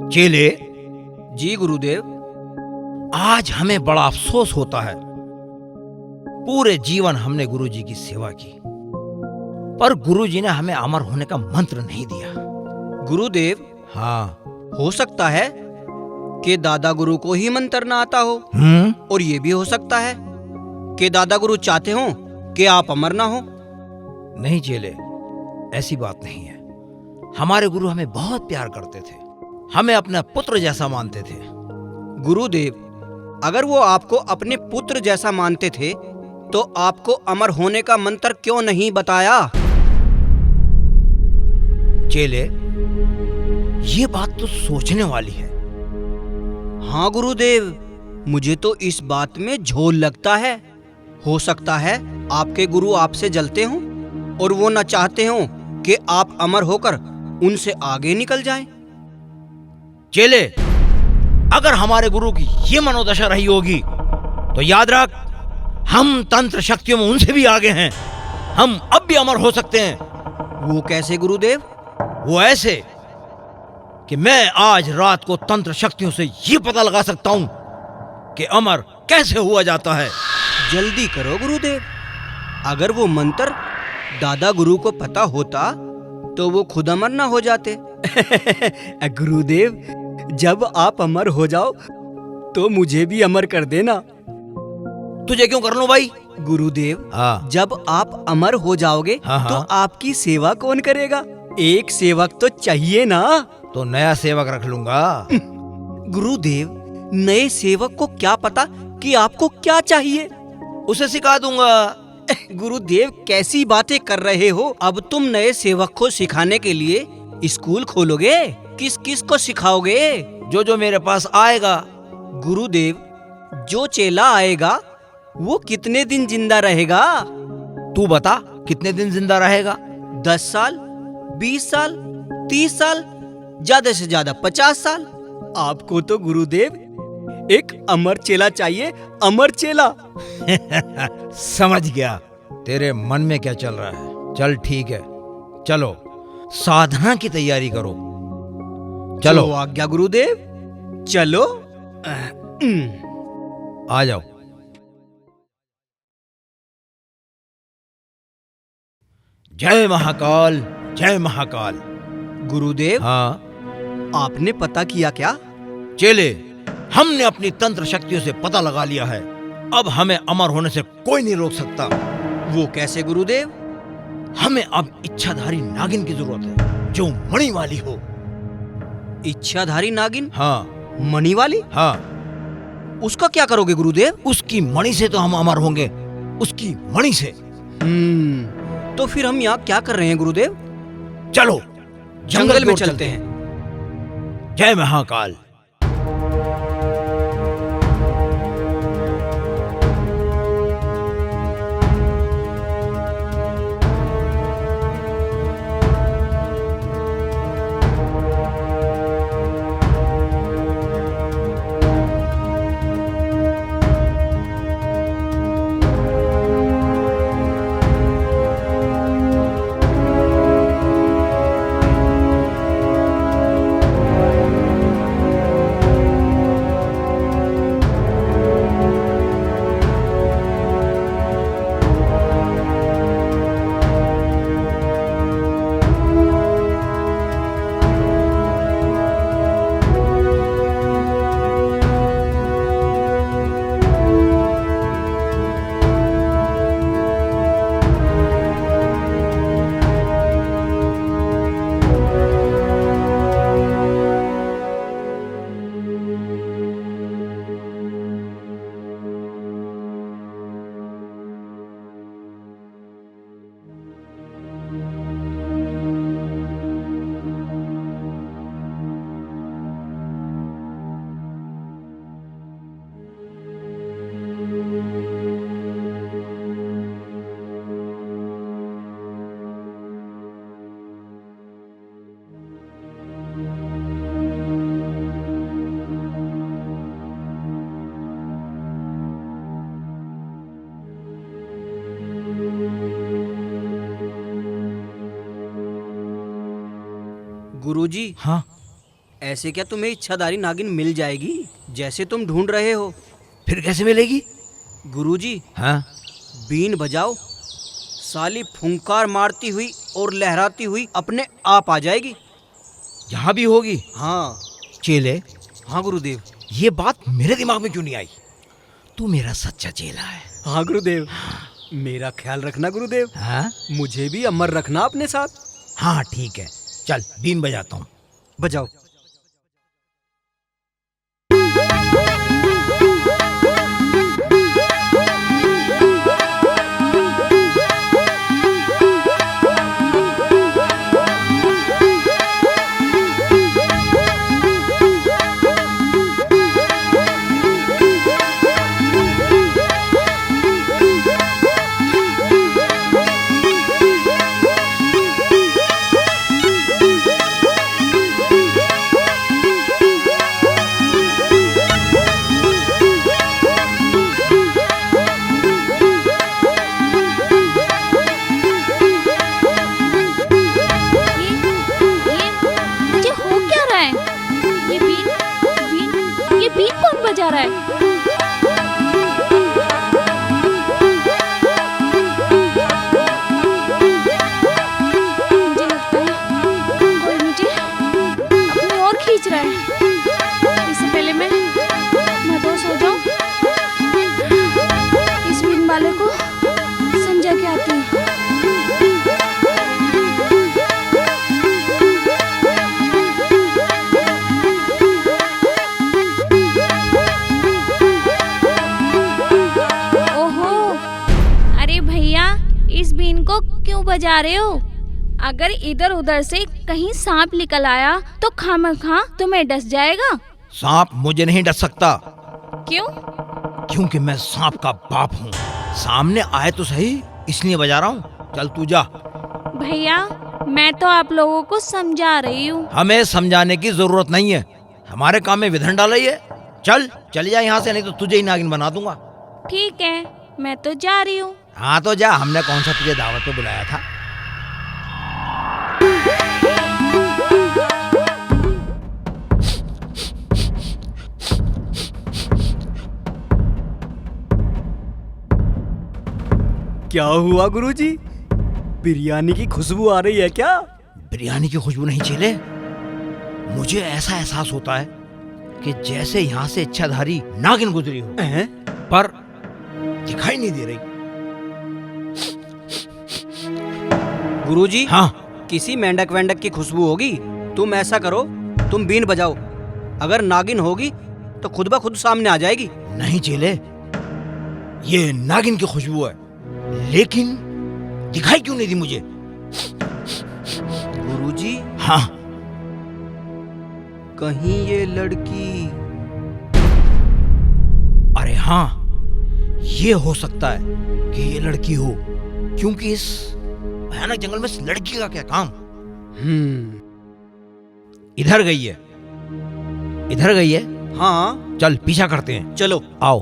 चेले, जी गुरुदेव। आज हमें बड़ा अफसोस होता है। पूरे जीवन हमने गुरुजी की सेवा की, पर गुरुजी ने हमें अमर होने का मंत्र नहीं दिया। गुरुदेव, हाँ। हो सकता है कि दादा गुरु को ही मंत्र ना आता हो, और ये भी हो सकता है कि दादा गुरु चाहते हो कि आप अमर ना हो। नहीं चेले, ऐसी बात नहीं है। हमारे गुरु हमें बहुत प्यार करते थे, हमें अपना पुत्र जैसा मानते थे। गुरुदेव, अगर वो आपको अपने पुत्र जैसा मानते थे तो आपको अमर होने का मंत्र क्यों नहीं बताया? चेले, ये बात तो सोचने वाली है। हाँ गुरुदेव, मुझे तो इस बात में झोल लगता है। हो सकता है आपके गुरु आपसे जलते हों और वो न चाहते हों कि आप अमर होकर उनसे आगे निकल जाएं। चेले, अगर हमारे गुरु की ये मनोदशा रही होगी तो याद रख, हम तंत्र शक्तियों में उनसे भी आगे हैं। हम अब भी अमर हो सकते हैं। वो कैसे गुरुदेव? वो ऐसे कि मैं आज रात को तंत्र शक्तियों से ये पता लगा सकता हूं कि अमर कैसे हुआ जाता है। जल्दी करो गुरुदेव। अगर वो मंत्र दादा गुरु को पता होता तो वो खुद अमर ना हो जाते। गुरुदेव, जब आप अमर हो जाओ तो मुझे भी अमर कर देना। तुझे क्यों कर लूं भाई? गुरुदेव, हाँ। जब आप अमर हो जाओगे हाँ। तो आपकी सेवा कौन करेगा? एक सेवक तो चाहिए ना। तो नया सेवक रख लूंगा। गुरुदेव, नए सेवक को क्या पता कि आपको क्या चाहिए? उसे सिखा दूंगा। गुरुदेव, कैसी बातें कर रहे हो? अब तुम नए सेवक को सिखाने के लिए स्कूल खोलोगे? किस किस को सिखाओगे? जो जो मेरे पास आएगा। गुरुदेव, जो चेला आएगा वो कितने दिन जिंदा रहेगा? तू बता, कितने दिन जिंदा रहेगा? 10 साल, 20 साल, 30 साल, ज्यादा से ज्यादा 50 साल। आपको तो गुरुदेव एक अमर चेला चाहिए, अमर चेला। समझ गया तेरे मन में क्या चल रहा है। चल ठीक है, चलो साधना की तैयारी करो। चलो। तो आज्ञा गुरुदेव, चलो। आ जाओ। जय महाकाल, जय महाकाल। गुरुदेव, हाँ। आपने पता किया क्या? चेले, हमने अपनी तंत्र शक्तियों से पता लगा लिया है। अब हमें अमर होने से कोई नहीं रोक सकता। वो कैसे गुरुदेव? हमें अब इच्छाधारी नागिन की जरूरत है, जो मणि वाली हो। इच्छाधारी नागिन? हाँ। मणि वाली? हाँ। उसका क्या करोगे गुरुदेव? उसकी मणि से तो हम अमर होंगे, उसकी मणि से। तो फिर हम यहाँ क्या कर रहे हैं गुरुदेव? चलो जंगल में चलते हैं। जय महाकाल। गुरुजी, हाँ। ऐसे क्या तुम्हें इच्छाधारी नागिन मिल जाएगी जैसे तुम ढूंढ रहे हो? फिर कैसे मिलेगी? गुरुजी, हाँ? बीन बजाओ, साली फुंकार मारती हुई और लहराती हुई अपने आप आ जाएगी। यहाँ भी होगी? हाँ। चेले, हाँ गुरुदेव। ये बात मेरे दिमाग में क्यों नहीं आई? तू मेरा सच्चा चेला है। हाँ गुरुदेव, मेरा ख्याल रखना गुरुदेव। हाँ? मुझे भी अमर रखना अपने साथ। हाँ ठीक है, चल बीन बजाता हूँ। बजाओ। बजा रहा है। मुझे लगता है कोई मुझे अपनी ओर खींच रहा है। इससे पहले मैं तो सो जाऊं, इस बीन वाले को समझा के आती हूँ। इस बीन को क्यों बजा रहे हो? अगर इधर उधर से कहीं सांप निकल आया तो खामखा तुम्हें डस जाएगा। सांप मुझे नहीं डस सकता। क्यों? क्योंकि मैं सांप का बाप हूँ। सामने आए तो सही, इसलिए बजा रहा हूँ। चल तू जा। भैया, मैं तो आप लोगों को समझा रही हूँ। हमें समझाने की जरूरत नहीं है, हमारे काम में विघ्न डाल रही है। चल चली जा यहाँ से, नहीं तो तुझे ही नागिन बना दूंगा। ठीक है, मैं तो जा रही हूँ। हाँ तो जा, हमने कौन सा तुझे दावत पे बुलाया था। क्या हुआ गुरुजी? बिरयानी की खुशबू आ रही है क्या? बिरयानी की खुशबू नहीं चेले, मुझे ऐसा एहसास होता है कि जैसे यहाँ से इच्छाधारी नागिन गुजरी हो, पर दिखाई नहीं दे रही। गुरुजी, हाँ? किसी मेंढक वेंढक की खुशबू होगी। तुम ऐसा करो, तुम बीन बजाओ, अगर नागिन होगी तो खुद ब खुद सामने आ जाएगी। नहीं चेले, ये नागिन की खुशबू है, लेकिन दिखाई क्यों नहीं दी मुझे? गुरुजी, हाँ? कहीं ये लड़की? अरे हाँ, ये हो सकता है कि ये लड़की हो, क्योंकि इस भयानक जंगल में इस लड़की का क्या काम? इधर गई है, इधर गई है। हाँ, चल पीछा करते हैं। चलो आओ।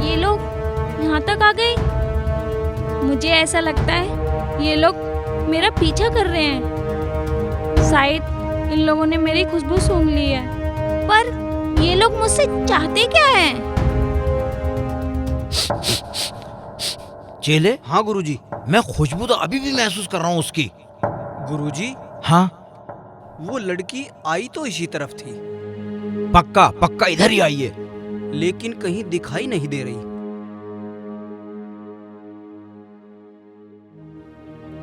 ये लोग यहाँ तक आ गए। मुझे ऐसा लगता है ये लोग मेरा पीछा कर रहे हैं। शायद इन लोगों ने मेरी खुशबू सूंघ ली है, पर ये लोग मुझसे चाहते क्या हैं? चेले, हाँ गुरुजी। मैं खुशबू तो अभी भी महसूस कर रहा हूँ उसकी। गुरुजी, हाँ? वो लड़की आई तो इसी तरफ थी। पक्का पक्का इधर ही आई है, लेकिन कहीं दिखाई नहीं दे रही।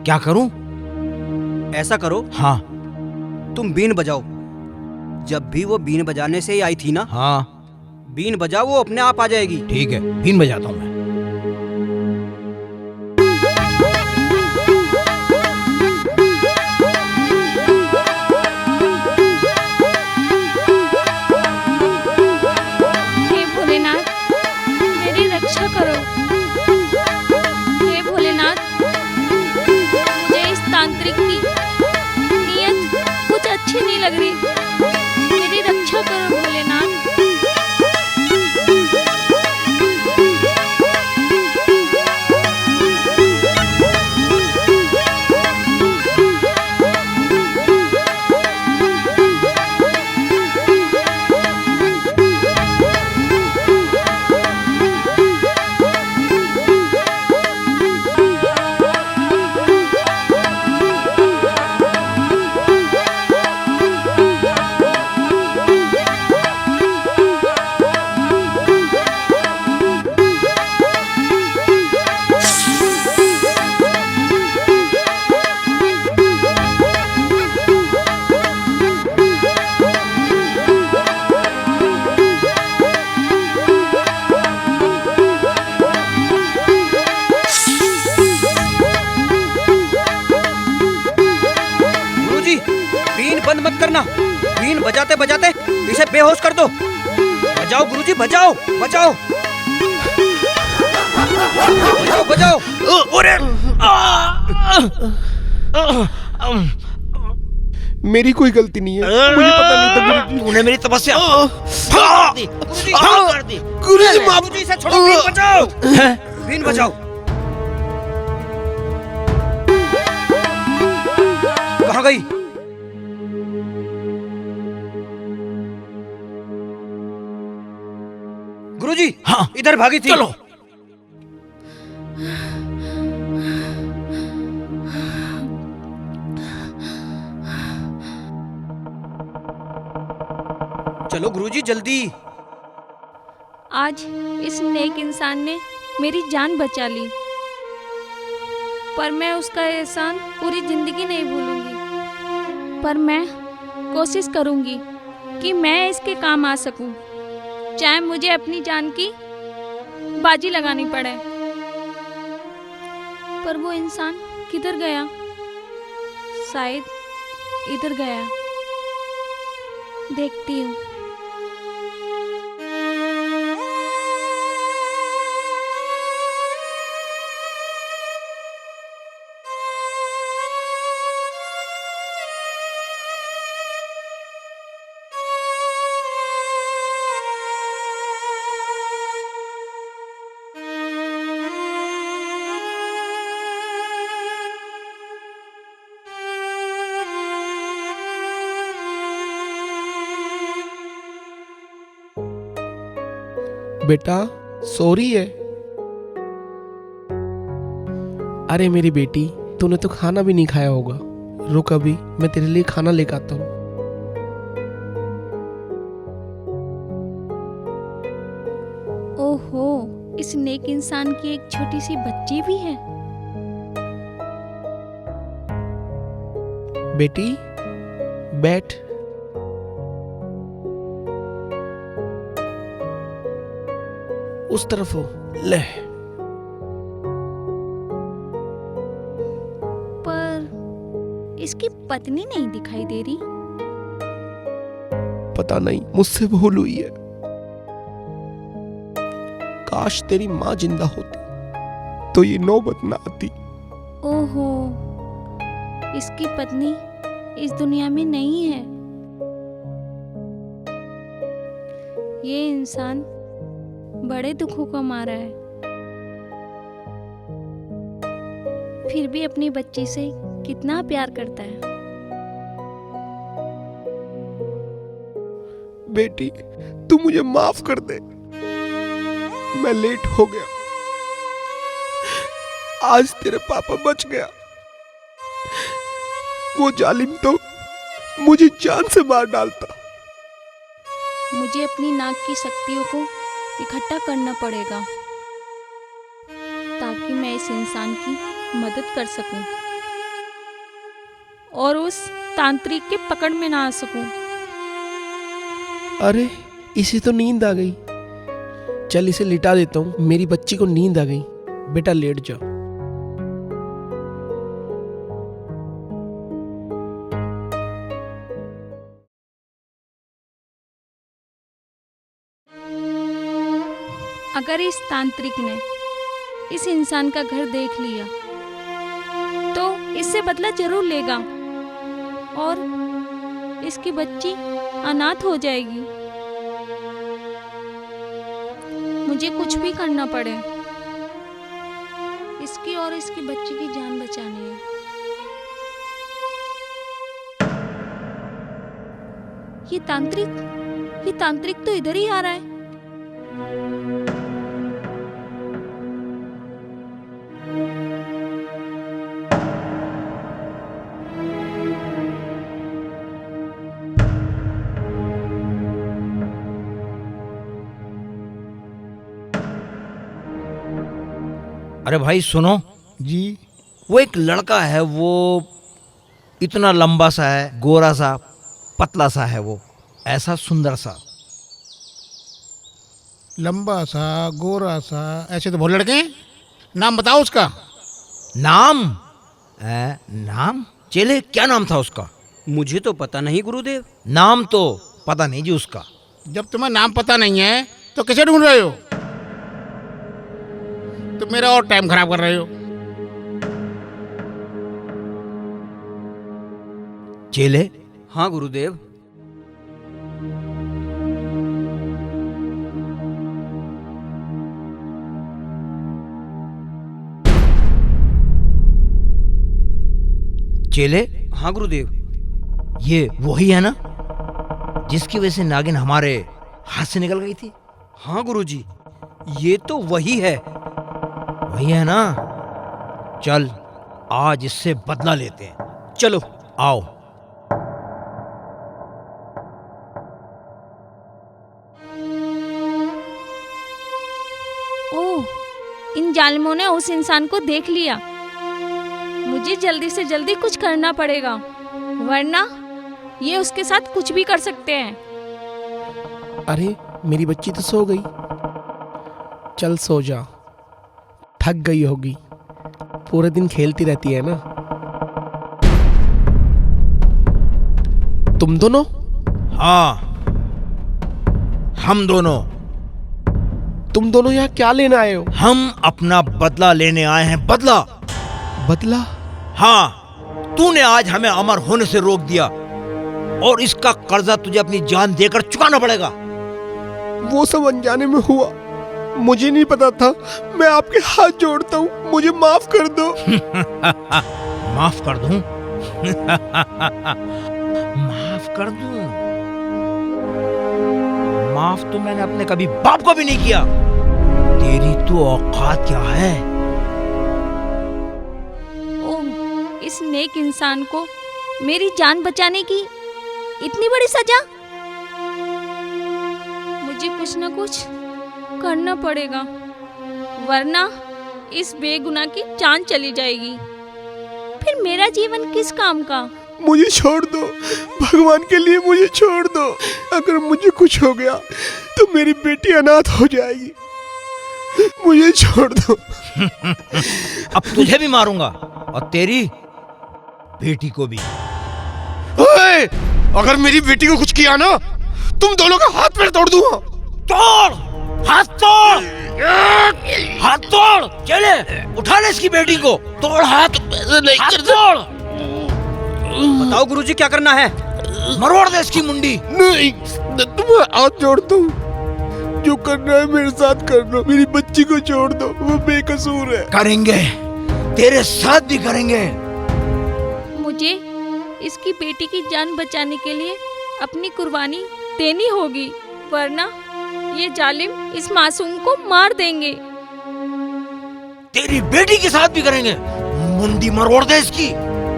क्या करूं? ऐसा करो, हाँ? तुम बीन बजाओ। जब भी वो बीन बजाने से ही आई थी ना, हाँ? बीन बजाओ, वो अपने आप आ जाएगी। ठीक है, बीन बजाता हूँ मैं। हे भोलेनाथ, मेरी रक्षा करो। हे भोलेनाथ, मुझे इस तांत्रिक की नीयत कुछ अच्छी नहीं लग रही। मेरी रक्षा करो भोलेनाथ। बीन बजाते बजाते इसे बेहोश कर दो। बजाओ गुरुजी, बजाओ बजाओ बजाओ बजाओ। अरे मेरी कोई गलती नहीं है, मुझे पता नहीं था गुरुजी। तूने मेरी तपस्या भंग कर दी। गुरुजी माफ। गुरुजी इसे छोड़ो, बीन बजाओ, बीन बजाओ। कहाँ गई? गुरुजी, हाँ इधर भागी थी। चलो। चलो गुरुजी जल्दी। आज इस नेक इंसान ने मेरी जान बचा ली, पर मैं उसका एहसान पूरी जिंदगी नहीं भूलूंगी। पर मैं कोशिश करूंगी कि मैं इसके काम आ सकूं, चाहे मुझे अपनी जान की बाजी लगानी पड़े। पर वो इंसान किधर गया? शायद इधर गया, देखती हूँ। बेटा सॉरी है। अरे मेरी बेटी, तूने तो खाना भी नहीं खाया होगा। रुक अभी मैं तेरे लिए खाना लेकर आता हूँ। ओहो, इस नेक इंसान की एक छोटी सी बच्ची भी है। बेटी बैठ। उस तरफ हो, ले। पर इसकी पत्नी नहीं दिखाई दे रही। पता नहीं, मुझसे भूल हुई है। काश तेरी माँ जिंदा होती तो ये नौबत ना आती। ओहो, इसकी पत्नी इस दुनिया में नहीं है। ये इंसान बड़े दुखों को मारा है, फिर भी अपनी बच्ची से कितना प्यार करता है। बेटी तू मुझे माफ कर दे, मैं लेट हो गया। आज तेरे पापा बच गया, वो जालिम तो मुझे जान से मार डालता। मुझे अपनी नाक की शक्तियों को इकट्ठा करना पड़ेगा ताकि मैं इस इंसान की मदद कर सकूं और उस तांत्रिक के पकड़ में ना आ सकूं। अरे इसे तो नींद आ गई। चल इसे लिटा देता हूँ, मेरी बच्ची को नींद आ गई। बेटा लेट जाओ। अगर इस तांत्रिक ने इस इंसान का घर देख लिया तो इससे बदला जरूर लेगा और इसकी बच्ची अनाथ हो जाएगी। मुझे कुछ भी करना पड़े, इसकी और इसकी बच्ची की जान बचानी है। ये तांत्रिक तो इधर ही आ रहा है। अरे भाई सुनो जी। वो एक लड़का है, वो इतना लंबा सा है, गोरा सा, पतला सा है, वो ऐसा सुंदर सा। लंबा सा, गोरा सा, ऐसे तो बहुत लड़के हैं। नाम बताओ उसका। नाम? नाम चेले क्या नाम था उसका? मुझे तो पता नहीं गुरुदेव। नाम तो पता नहीं जी उसका। जब तुम्हें नाम पता नहीं है तो किसे ढूंढ रहे हो? तुम मेरा और टाइम खराब कर रहे हो। चेले, हाँ गुरुदेव। चेले, हाँ गुरुदेव। ये वही है ना जिसकी वजह से नागिन हमारे हाथ से निकल गई थी? हाँ गुरुजी, ये तो वही है। वही है ना? चल आज इससे बदला लेते हैं। चलो। आओ। ओह, इन जालिमों ने उस इंसान को देख लिया। मुझे जल्दी से जल्दी कुछ करना पड़ेगा, वरना ये उसके साथ कुछ भी कर सकते हैं। अरे मेरी बच्ची तो सो गई। चल सो जा, थक गई होगी, पूरे दिन खेलती रहती है ना। तुम दोनों? हाँ, हम दोनों। तुम दोनों यहाँ क्या लेने आए हो? हम अपना बदला लेने आए हैं। बदला? बदला? हाँ, तूने आज हमें अमर होने से रोक दिया और इसका कर्जा तुझे अपनी जान देकर चुकाना पड़ेगा। वो सब अनजाने में हुआ, मुझे नहीं पता था। मैं आपके हाथ जोड़ता हूँ, मुझे माफ कर दो। माफ कर दूं? माफ कर दूं? माफ तो मैंने अपने कभी बाप को भी नहीं किया। तेरी तो औकात क्या है? ओह, इस नेक इंसान को मेरी जान बचाने की इतनी बड़ी सजा? मुझे कुछ न कुछ करना पड़ेगा, वरना इस बेगुनाह की जान चली जाएगी। फिर मेरा जीवन किस काम का? मुझे छोड़ दो, भगवान के लिए मुझे छोड़ दो। अगर मुझे कुछ हो गया तो मेरी बेटी अनाथ हो जाएगी। मुझे छोड़ दो। अब तुझे भी मारूंगा और तेरी बेटी को भी। ओए, अगर मेरी बेटी को कुछ किया ना, तुम दोनों का हाथ पैर तोड़ दूंगा। तोड़! हाथ तोड़! हाथ तोड़! चले, उठा ले इसकी बेटी को। तोड़ हाथ। हाथ तोड़! बताओ गुरुजी क्या करना है? मरोड़ दे इसकी मुंडी। नहीं, तुम्हें हाथ जोड़ता हूँ, जो करना है मेरे साथ कर लो। मेरी बच्ची को छोड़ दो, वो बेकसूर है। करेंगे, तेरे साथ भी करेंगे। मुझे इसकी बेटी की जान बचाने के लिए अपनी कुर्बानी देनी होगी, वरना ये जालिम इस मासूम को मार देंगे। तेरी बेटी के साथ भी करेंगे। मुंडी मरोड़ दे इसकी।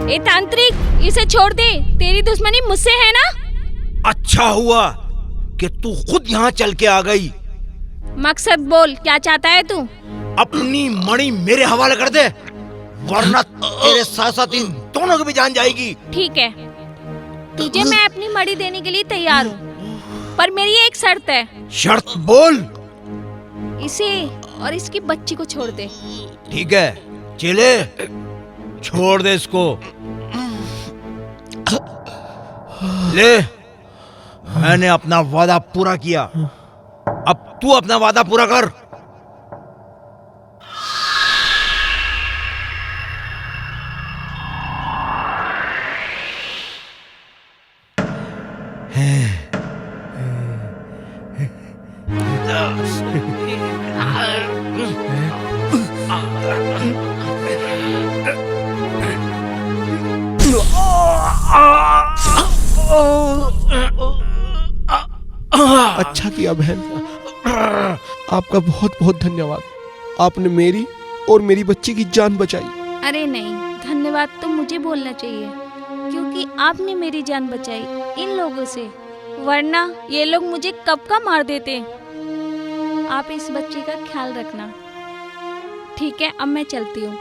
ए तांत्रिक, इसे छोड़ दे, तेरी दुश्मनी मुझसे है ना? अच्छा हुआ कि तू खुद यहाँ चल के आ गई। मकसद बोल, क्या चाहता है तू? अपनी मणि मेरे हवाले कर दे, वरना तेरे साथ साथ इन दोनों की भी जान जाएगी। ठीक है, तुझे मैं अपनी मणि देने के लिए तैयार हूँ, पर मेरी एक शर्त है। शर्त बोल। इसे और इसकी बच्ची को छोड़ दे। ठीक है चेले, छोड़ दे इसको। ले, मैंने अपना वादा पूरा किया, अब तू अपना वादा पूरा कर। अच्छा किया बहन, आपका बहुत बहुत धन्यवाद। आपने मेरी और मेरी बच्ची की जान बचाई। अरे नहीं, धन्यवाद तो मुझे बोलना चाहिए, क्योंकि आपने मेरी जान बचाई इन लोगों से, वरना ये लोग मुझे कब का मार देते। आप इस बच्ची का ख्याल रखना। ठीक है, अब मैं चलती हूँ।